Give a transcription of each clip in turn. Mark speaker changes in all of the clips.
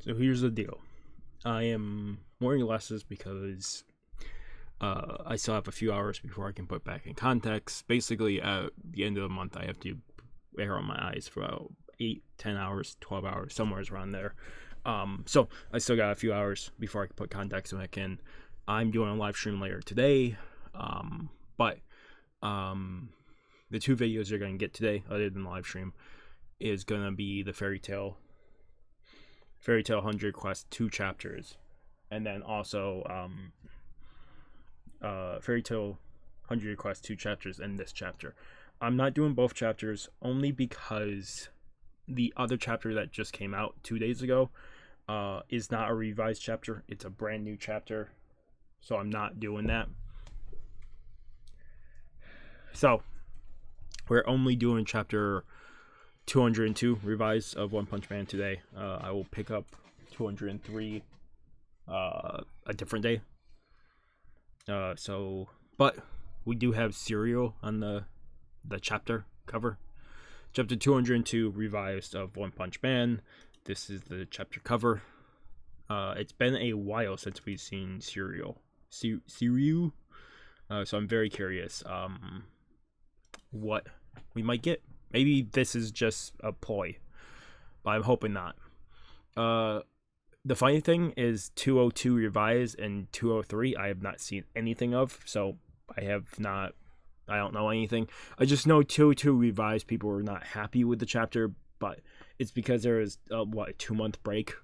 Speaker 1: So here's the deal. I am wearing glasses because I still have a few hours before I can put back in contacts. Basically, at the end of the month, I have to wear on my eyes for about 8, 10 hours, 12 hours, somewhere around there. So I still got a few hours before I can put contacts back in. I'm doing a live stream later today, but the two videos you're going to get today, other than the live stream, is going to be the Fairy Tale 100 Quest 2 chapters, and then also Fairy Tale 100 Quest 2 chapters and this chapter. I'm not doing both chapters only because the other chapter that just came out 2 days ago is not a revised chapter. It's a brand new chapter, so I'm not doing that. So we're only doing chapter 202 revised of One Punch Man today. I will pick up 203 a different day. But we do have Suiryu on the chapter cover. Chapter 202 revised of One Punch Man. This is the chapter cover. It's been a while since we've seen Suiryu. So I'm very curious what we might get. Maybe this is just a ploy, but I'm hoping not. The funny thing is 202 revised and 203 I have not seen anything of, so I don't know anything. I just know 202 revised people were not happy with the chapter, but it's because there is a 2-month break.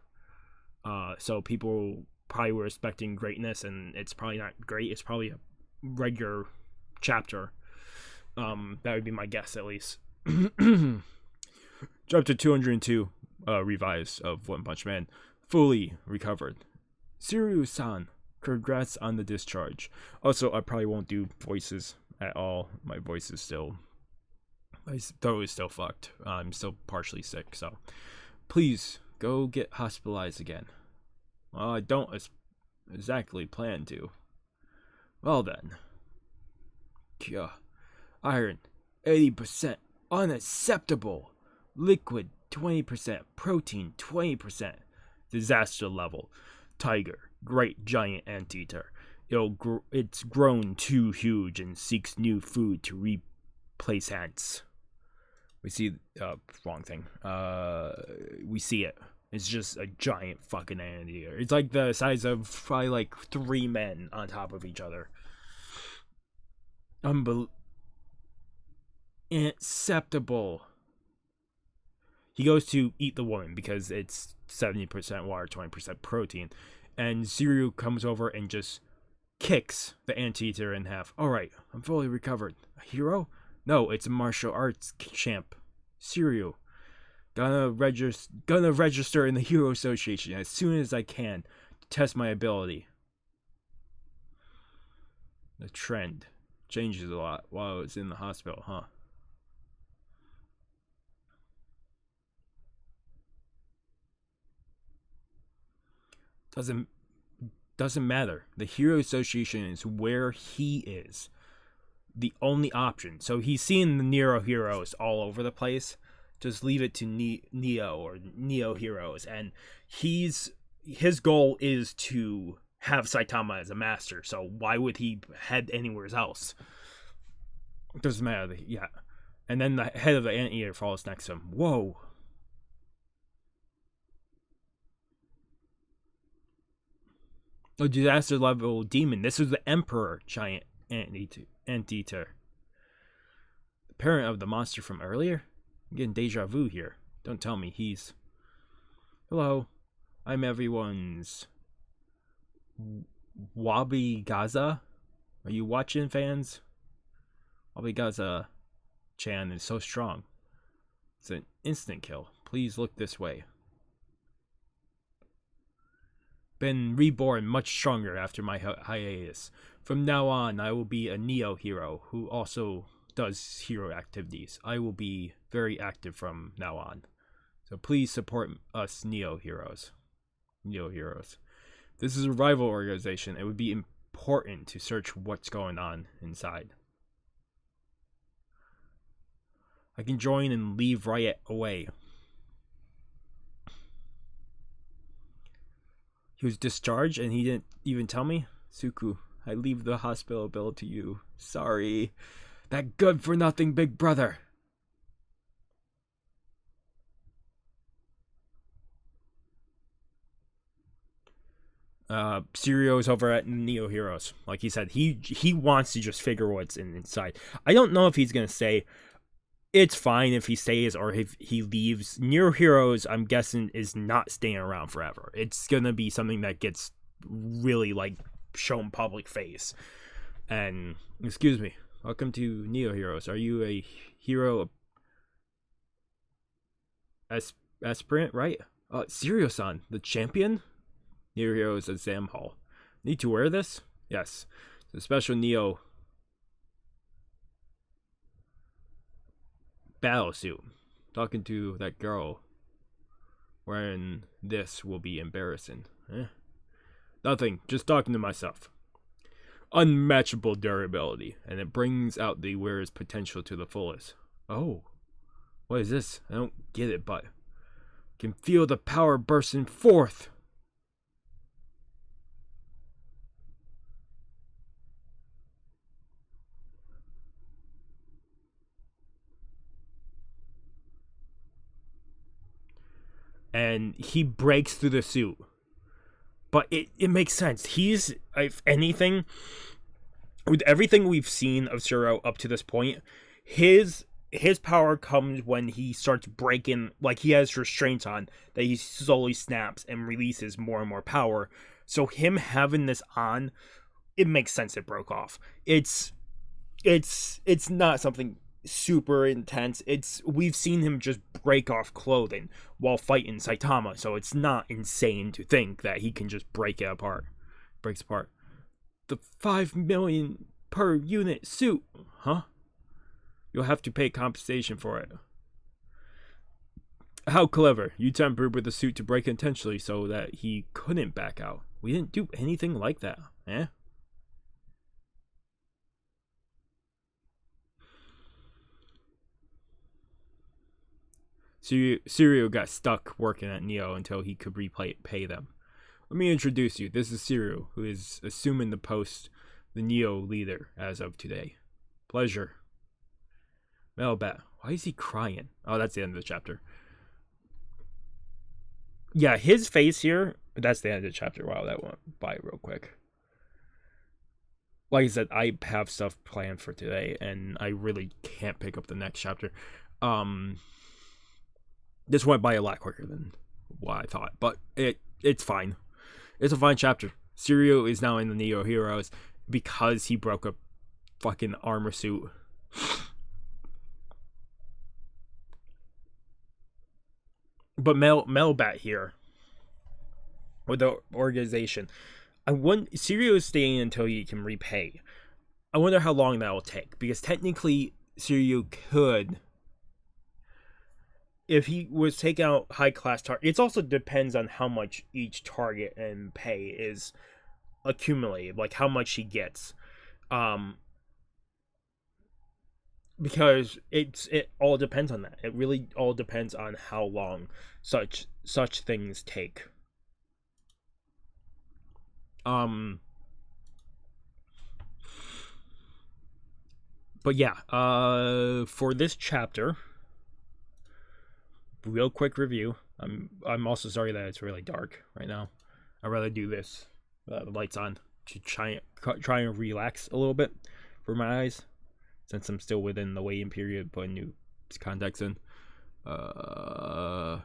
Speaker 1: So people probably were expecting greatness, and it's probably not great. It's probably a regular chapter. That would be my guess, at least. Chapter 202 revised of One Punch Man, fully recovered. Suiryu-san, congrats on the discharge. Also, I probably won't do voices at all. My throat is still fucked. I'm still partially sick, so please go get hospitalized again. Well, I don't exactly plan to. Well then. Yeah. Iron 80%. Unacceptable. Liquid 20%. Protein 20%. Disaster level. Tiger. Great giant anteater. It's grown too huge and seeks new food to replace ants. We see wrong thing. We see it. It's just a giant fucking anteater. It's like the size of probably like 3 men on top of each other. Unacceptable. He goes to eat the woman because it's 70% water, 20% protein. And Suiryu comes over and just kicks the anteater in half. Alright, I'm fully recovered. A hero? No, it's a martial arts champ. Suiryu. Gonna register in the Hero Association as soon as I can to test my ability. The trend changes a lot while I was in the hospital, huh? Doesn't matter. The Hero Association is where he is. The only option. So he's seeing the Neo heroes all over the place. Just leave it to Neo or Neo heroes, and his goal is to have Saitama as a master. So why would he head anywhere else? It doesn't matter. Yeah, and then the head of the anteater falls next to him. Whoa. A disaster level demon. This is the Emperor giant anteater. The parent of the monster from earlier? I'm getting deja vu here. Don't tell me he's... Hello. I'm everyone's... Wabi Gaza? Are you watching, fans? Wabi Gaza-chan is so strong. It's an instant kill. Please look this way. Been reborn much stronger after my hiatus. From now on, I will be a Neo hero who also does hero activities. I will be very active from now on. So please support us Neo heroes. This is a rival organization. It would be important to search what's going on inside. I can join and leave right away. He was discharged and he didn't even tell me? Suku, I leave the hospital bill to you. Sorry. That good-for-nothing big brother. Suiryu is over at Neo Heroes. Like he said, he wants to just figure what's inside. I don't know if he's gonna say it's fine if he stays or if he leaves. Neo Heroes, I'm guessing, is not staying around forever. It's gonna be something that gets really like shown public face. And excuse me, welcome to Neo Heroes. Are you a hero aspirant, right? Suiryu-san, the champion? Neo Heroes exam hall. Need to wear this? Yes. The special Neo battle suit. Talking to that girl wearing this will be embarrassing. Nothing. Just talking to myself. Unmatchable durability, and it brings out the wearer's potential to the fullest. Oh. What is this? I don't get it, but can feel the power bursting forth. And he breaks through the suit. But it makes sense. He's, if anything, with everything we've seen of Suiryu up to this point, his power comes when he starts breaking, like he has restraints on, that he slowly snaps and releases more and more power. So him having this on, it makes sense it broke off. It's not something super intense. We've seen him just break off clothing while fighting Saitama, so it's not insane to think that he can just breaks apart. The 5 million per unit suit, huh? You'll have to pay compensation for it. How clever. You tampered with the suit to break intentionally so that he couldn't back out. We didn't do anything like that, eh? Suiryu got stuck working at Neo until he could pay them. Let me introduce you. This is Suiryu, who is assuming the post, the Neo leader, as of today. Pleasure. Melbat. Why is he crying? Oh, that's the end of the chapter. Yeah, his face here, that's the end of the chapter. Wow, that went by real quick. Like I said, I have stuff planned for today, and I really can't pick up the next chapter. This went by a lot quicker than what I thought, but it's fine. It's a fine chapter. Suiryu is now in the Neo Heroes because he broke a fucking armor suit. But Melbat here with the organization, Suiryu is staying until he can repay. I wonder how long that will take, because technically Suiryu could, if he was take out high class target. It also depends on how much each target and pay is accumulated, like how much he gets, because it all depends on that. It really all depends on how long such things take. But yeah, for this chapter, real quick review. I'm also sorry that it's really dark right now. I'd rather do this, the lights on, to try and relax a little bit for my eyes, since I'm still within the waiting period, putting new contacts in. I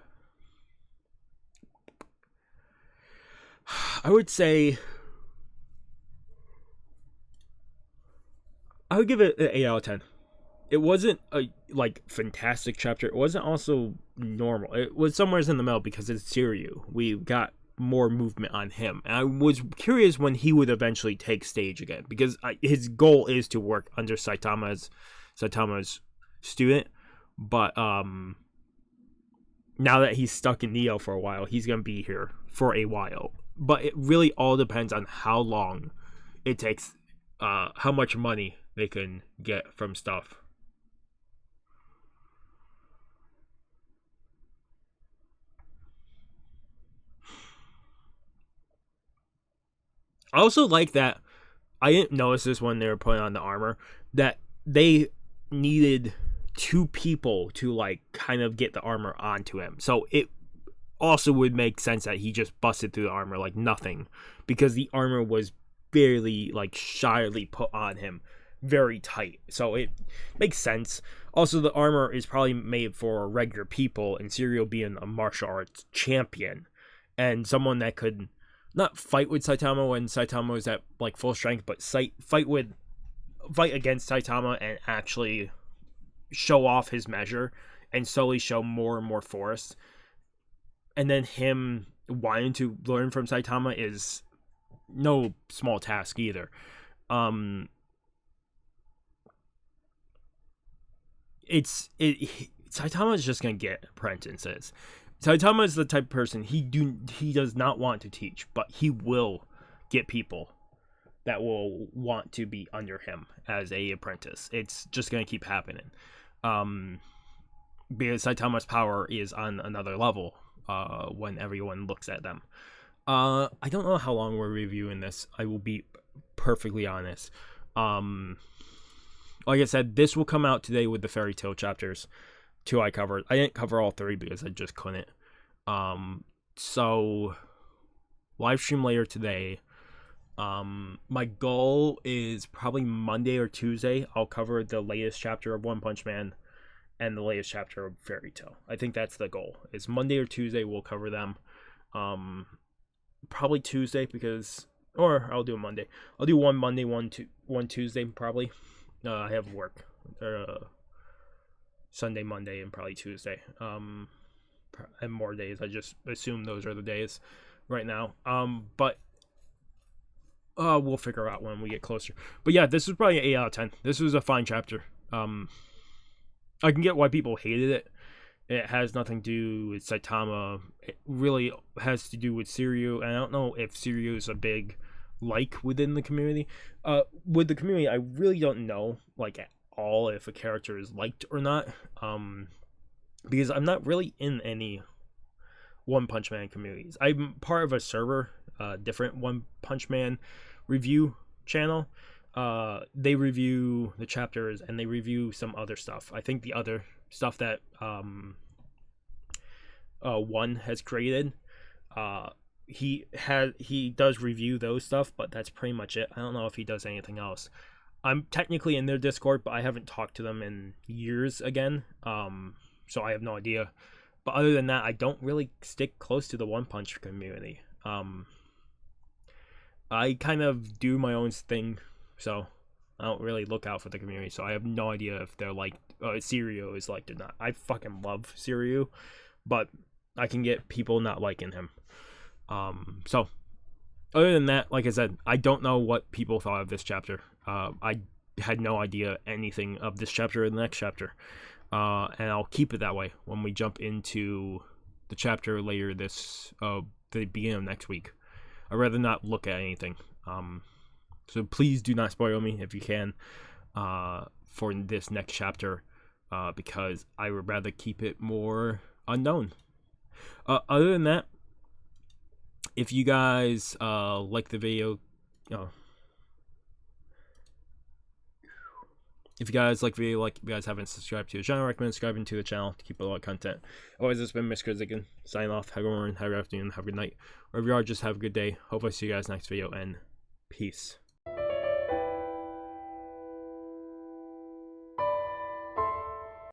Speaker 1: would say I would give it an 8 out of 10. It wasn't a fantastic chapter. It wasn't also normal. It was somewhere in the middle because it's Suiryu. We got more movement on him. And I was curious when he would eventually take stage again, because his goal is to work under Saitama's student. But now that he's stuck in Neo for a while, he's going to be here for a while. But it really all depends on how long it takes, how much money they can get from stuff. I also like that I didn't notice this when they were putting on the armor, that they needed two people to like kind of get the armor onto him. So it also would make sense that he just busted through the armor like nothing, because the armor was barely like shyly put on him, very tight. So it makes sense. Also, the armor is probably made for regular people, and Suiryu being a martial arts champion and someone that could not fight with Saitama when Saitama is at like full strength, but fight against Saitama and actually show off his measure and slowly show more and more force. And then him wanting to learn from Saitama is no small task either. Saitama is just gonna get apprentices. Saitama is the type of person he does not want to teach, but he will get people that will want to be under him as a apprentice. It's just gonna keep happening. Because Saitama's power is on another level when everyone looks at them. I don't know how long we're reviewing this. I will be perfectly honest. Like I said, this will come out today with the fairy tale chapters. 2 I covered. I didn't cover all 3 because I just couldn't. So live stream later today. My goal is probably Monday or Tuesday. I'll cover the latest chapter of One Punch Man and the latest chapter of Fairy Tail. I think that's the goal. Is Monday or Tuesday we'll cover them. Probably Tuesday or I'll do a Monday. I'll do one Monday, one Tuesday probably. I have work. Sunday, Monday, and probably Tuesday. And more days. I just assume those are the days right now. But we'll figure out when we get closer. But yeah, this was probably an 8 out of 10. This was a fine chapter. I can get why people hated it. It has nothing to do with Saitama. It really has to do with Suiryu. And I don't know if Suiryu is a big like within the community. With the community, I really don't know like at all if a character is liked or not. Because I'm not really in any One Punch Man communities. I'm part of a server, different One Punch Man review channel. They review the chapters and they review some other stuff. I think the other stuff that One has created, he does review those stuff, but that's pretty much it. I don't know if he does anything else. I'm technically in their Discord, but I haven't talked to them in years again. So I have no idea. But other than that, I don't really stick close to the One Punch community. I kind of do my own thing, so I don't really look out for the community. So I have no idea if they're like Suiryu is liked or not. I fucking love Suiryu, but I can get people not liking him. So other than that, like I said, I don't know what people thought of this chapter. I had no idea anything of this chapter or the next chapter. And I'll keep it that way when we jump into the chapter later the beginning of next week. I'd rather not look at anything. So please do not spoil me if you can for this next chapter, because I would rather keep it more unknown. Other than that, if you guys like the video, if you guys like the video, if you guys haven't subscribed to the channel, I recommend subscribing to the channel to keep a lot of content. Otherwise, it's been Mr. Ziggin, signing off. Have a good morning, have a good afternoon, have a good night. Wherever you are, just have a good day. Hope I see you guys next video, and peace.